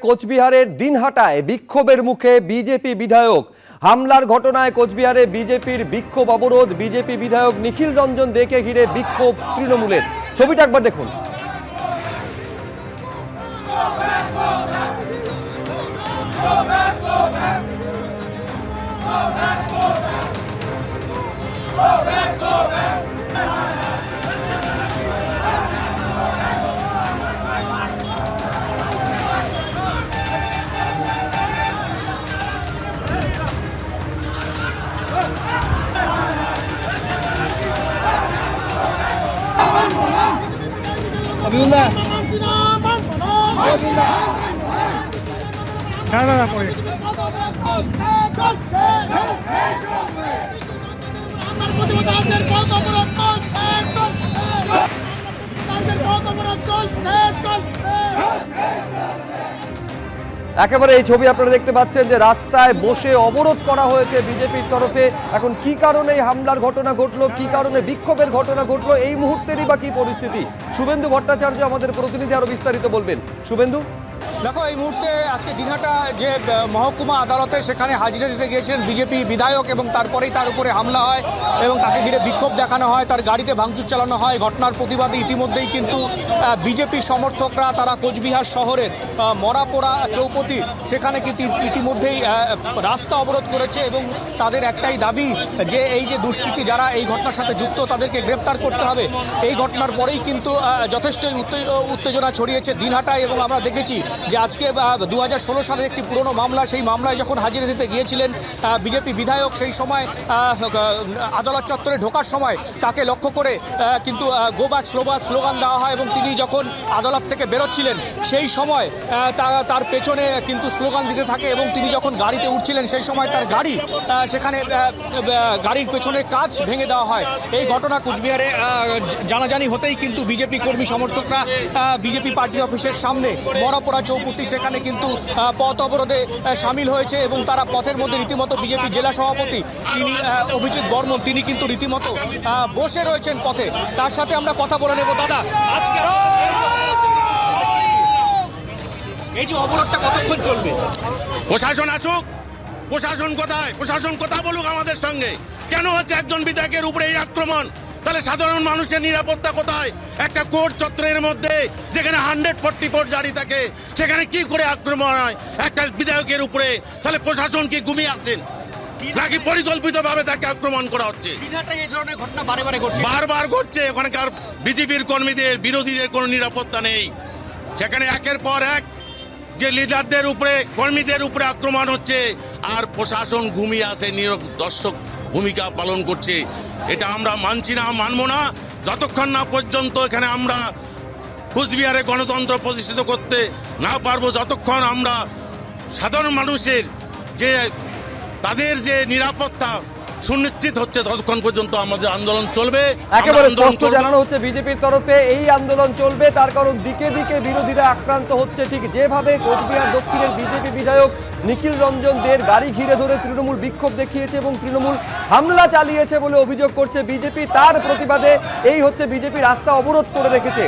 কোচবিহারের দিনহাটায় বিক্ষোভের মুখে বিজেপি বিধায়ক। হামলার ঘটনায় কোচবিহারে বিজেপির বিক্ষোভ অবরোধ। বিজেপি বিধায়ক নিখিল রঞ্জন দেকে ঘিরে বিক্ষোভ তৃণমূলের। ছবিটা একবার দেখুন। একেবারে এই ছবি আপনারা দেখতে পাচ্ছেন যে রাস্তায় বসে অবরোধ করা হয়েছে বিজেপির তরফে। এখন কি কারণে এই হামলার ঘটনা ঘটলো, কি কারণে বিক্ষোভের ঘটনা ঘটলো, এই মুহূর্তেরই বা কি পরিস্থিতি, শুভেন্দু ভট্টাচার্য আমাদের প্রতিনিধি আরো বিস্তারিত বলবেন। শুভেন্দু, দেখো, এই মুহূর্তে আজকে দিনহাটা যে মহকুমা আদালতে সেখানে হাজিরা দিতে গিয়েছিলেন বিজেপি বিধায়ক এবং তারপরেই তার উপরে হামলা হয় এবং তাকে ঘিরে বিক্ষোভ দেখানো হয়, তার গাড়িতে ভাঙচুর চালানো হয়। ঘটনার প্রতিবাদে ইতিমধ্যেই কিন্তু বিজেপি সমর্থকরা তারা কোচবিহার শহরের মরাপোড়া চৌপতি সেখানে কিন্তু ইতিমধ্যেই রাস্তা অবরোধ করেছে এবং তাদের একটাই দাবি যে এই যে দুষ্কৃতী যারা এই ঘটনার সাথে যুক্ত তাদেরকে গ্রেপ্তার করতে হবে। এই ঘটনার পরেই কিন্তু যথেষ্ট উত্তেজনা ছড়িয়েছে দিনহাটায় এবং আমরা দেখেছি যে আজকে 2016 সালের একটি পুরনো মামলা, সেই মামলায় যখন হাজিরা দিতে গিয়েছিলেন বিজেপি বিধায়ক, সেই সময় আদালত চত্বরে ঢোকার সময় তাকে লক্ষ্য করে কিন্তু গো ব্যাক স্লোগান দেওয়া হয় এবং তিনি যখন আদালত থেকে বেরোচ্ছিলেন সেই সময় তার পেছনে কিন্তু স্লোগান দিতে থাকে এবং তিনি যখন গাড়িতে উঠছিলেন সেই সময় তার গাড়ি সেখানে গাড়ির পেছনের কাঁচ ভেঙে দেওয়া হয়। এই ঘটনা কোচবিহারে জানাজানি হতেই কিন্তু বিজেপি কর্মী সমর্থকরা বিজেপি পার্টি অফিসের সামনে মরাপোড়া চৌপতি সেখানে কিন্তু পথ অবরোধে সামিল হয়েছে এবং তারা পথের মধ্যে রীতিমতো বিজেপি জেলা সভাপতি তিনি অভিজিৎ বর্মন তিনি কিন্তু রীতিমতো বসে রয়েছেন পথে। তার সাথে আমরা কথা বলে নেব। দাদা, আজকে এই যে অবরোধটা কতক্ষণ চলবে? প্রশাসন আসুক। প্রশাসন কোথায়? প্রশাসন কথা বলুক আমাদের সঙ্গে। কেন হচ্ছে একজন বিধায়কের উপরে এই আক্রমণ? তাহলে সাধারণ মানুষের নিরাপত্তা কোথায়? একটা কোর্ট চত্বরের মধ্যে যেখানে 144 জারি থাকে সেখানে কি করে আক্রমণ হয় একটা বিধায়কের উপরে? তাহলে প্রশাসন কি ঘুমিয়ে আছেন নাকি পরিকল্পিতভাবে তাকে আক্রমণ করা হচ্ছে? এই ধরনের ঘটনা বারবার ঘটছে। ওখানকার বিজেপির কর্মীদের বিরোধীদের কোনো নিরাপত্তা নেই। সেখানে একের পর এক যে লিডারদের উপরে কর্মীদের উপরে আক্রমণ হচ্ছে আর প্রশাসন ঘুমিয়ে আছে, দর্শক ভূমিকা পালন করছে। এটা আমরা মানছি না, মানবো না যতক্ষণ না পর্যন্ত এখানে আমরা কোচবিহারে গণতন্ত্র প্রতিষ্ঠিত করতে না পারবো, যতক্ষণ আমরা সাধারণ মানুষের যে তাদের যে নিরাপত্তা সুনিশ্চিত হচ্ছে ততক্ষণ পর্যন্ত আমাদের আন্দোলন চলবে। একেবারে স্পষ্ট জানানো হচ্ছে বিজেপির তরফে এই আন্দোলন চলবে, তার কারণ দিকে দিকে বিরোধীরা আক্রান্ত হচ্ছে। ঠিক যেভাবে কোচবিহার দক্ষিণের বিজেপি বিধায়ক নিখিল রঞ্জন দের গাড়ি ঘিরে ধরে তৃণমূল বিক্ষোভ দেখিয়েছে এবং তৃণমূল হামলা চালিয়েছে বলে অভিযোগ করছে বিজেপি, তার প্রতিবাদে এই হচ্ছে বিজেপি রাস্তা অবরোধ করে রেখেছে।